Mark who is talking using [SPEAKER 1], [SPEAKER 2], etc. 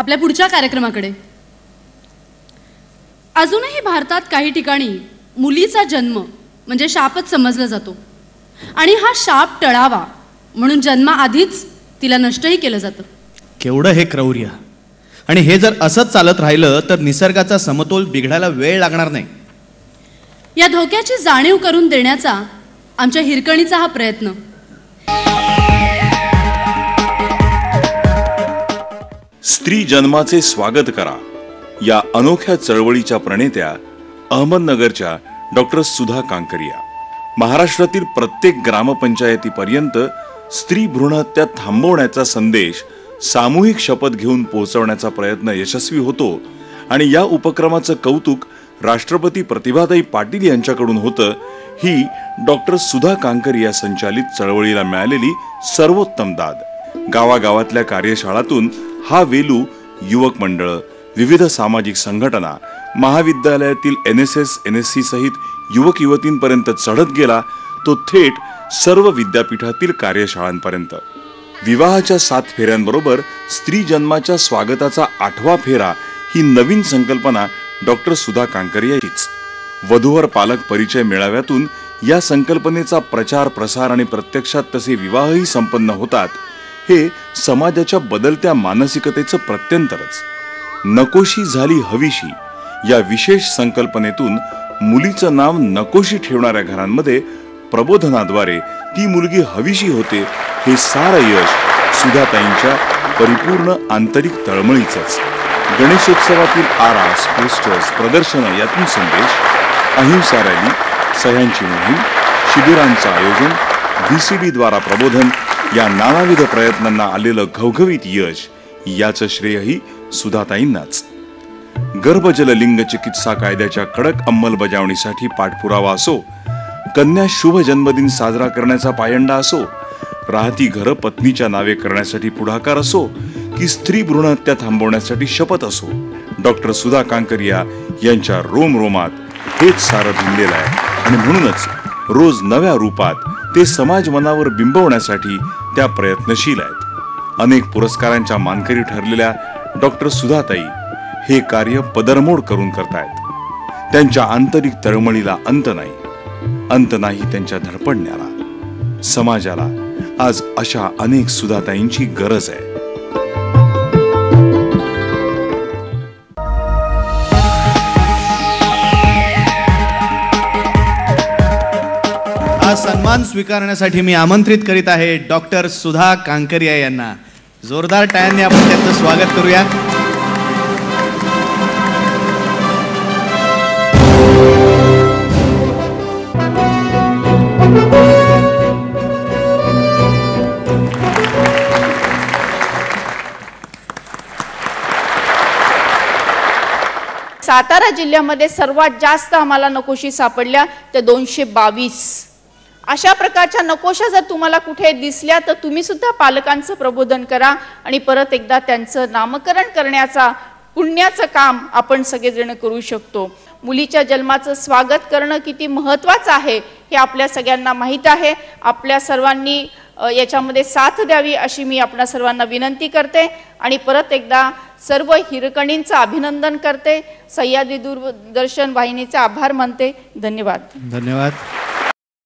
[SPEAKER 1] आपल्या पुढच्या कार्यक्रमाकडे. अजूनही भारतात काही ठिकाणी मुलीचा जन्म म्हणजे शापच समजला जातो आणि हा शाप टळावा म्हणून जन्माआधीच तिला नष्टही केलं जातं.
[SPEAKER 2] केवढं हे क्रौर्य! आणि हे जर असंच चालत राहिलं तर निसर्गाचा समतोल बिघडायला वेळ लागणार नाही.
[SPEAKER 1] या धोक्याची जाणीव करून देण्याचा आमच्या हिरकणीचा हा प्रयत्न.
[SPEAKER 3] स्त्री जन्माचे स्वागत करा या अनोख्या चळवळीच्या प्रणेत्या अहमदनगरच्या डॉक्टर सुधा कांकरिया. महाराष्ट्रातील प्रत्येक ग्रामपंचायतीपर्यंत स्त्री भ्रूणहत्या थांबवण्याचा संदेश सामूहिक शपथ घेऊन पोहोचवण्याचा प्रयत्न यशस्वी होतो आणि या उपक्रमाचं कौतुक राष्ट्रपती प्रतिभाताई पाटील यांच्याकडून होतं. ही डॉक्टर सुधा कांकरिया संचालित चळवळीला मिळालेली सर्वोत्तम दाद. गावागावातल्या कार्यशाळातून हा वेलू युवक मंडळ, विविध सामाजिक संघटना, महाविद्यालयातील NSS NSC सहित युवक युवतींपर्यंत चढत गेला. तो थेट सर्व विद्यापीठातील कार्यशाळांपर्यंत. विवाहाच्या 7 फेऱ्यांबरोबर स्त्री जन्माच्या स्वागताचा 8वा फेरा ही नवीन संकल्पना डॉक्टर सुधा कांकरियाचीच. वधूवर पालक परिचय मेळाव्यातून या संकल्पनेचा प्रचार प्रसार आणि प्रत्यक्षात तसे विवाहही संपन्न होतात. हे समाजाच्या बदलत्या मानसिकतेचं प्रत्यंतरच. नकोशी झाली हवीशी या विशेष संकल्पनेतून मुलीचं नाव नकोशी ठेवणाऱ्या घरांमध्ये प्रबोधनाद्वारे ती मुलगी हवीशी होते. हे सारं यश सुधाताईंच्या परिपूर्ण आंतरिक तळमळीचंच. गणेशोत्सवातील आरास, पोस्टर्स, प्रदर्शनं यातून संदेश, अहिंसा रॅली, सह्यांची मोहीम, शिबिरांचं आयोजन, VCD द्वारा प्रबोधन या नानाविध प्रयत्नांना आलेलं घवघवीत यश याचं श्रेयही सुधाताईंनाच. गर्भजल लिंग चिकित्सा कायद्याच्या कडक अंमलबजावणीसाठी पाठपुरावा असो, कन्या शुभ जन्मदिन साजरा करण्याचा पायंडा असो, राहती घरं पत्नीच्या नावे करण्यासाठी पुढाकार असो की स्त्री भ्रूणहत्या थांबवण्यासाठी शपथ असो, डॉक्टर सुधा कांकरिया यांच्या रोमरोमात हेच सारं भिनलेलं आहे. आणि म्हणूनच रोज नव्या रूपात ते समाज मनावर बिंबवण्यासाठी त्या प्रयत्नशील आहेत. अनेक पुरस्कारांच्या मानकरी ठरलेल्या डॉक्टर सुधाताई हे कार्य पदरमोड करून करतायत. त्यांच्या आंतरिक तळमळीला अंत नाही त्यांच्या धडपडण्याला. समाजाला आज अशा अनेक सुधाताईंची गरज आहे.
[SPEAKER 2] हा सन्मान स्वीकारण्यासाठी मी आमंत्रित करीत आहे डॉक्टर सुधा कांकरिया यांना. जोरदार टाळ्यांनी आपण त्यांचं स्वागत करूया.
[SPEAKER 4] सातारा जिल्ह्यामध्ये सर्वात जास्त आम्हाला नकोशी सापडल्या त्या 222. अशा प्रकारच्या नकोशा जर तुम्हाला कुठे दिसल्या तर तुम्ही सुद्धा पालकांचं प्रबोधन करा आणि परत एकदा त्यांचं नामकरण करण्याचा पुण्याचं काम आपण सगळेजण करू शकतो. मुलीच्या जन्माचं स्वागत करणं किती महत्त्वाचं आहे हे आपल्या सगळ्यांना माहीत आहे. आपल्या सर्वांनी याच्यामध्ये साथ द्यावी अशी मी आपल्या सर्वांना विनंती करते आणि परत एकदा सर्व हिरकणींचं अभिनंदन करते. सह्याद्री दूरदर्शन वाहिनीचे आभार मानते. धन्यवाद.
[SPEAKER 2] धन्यवाद.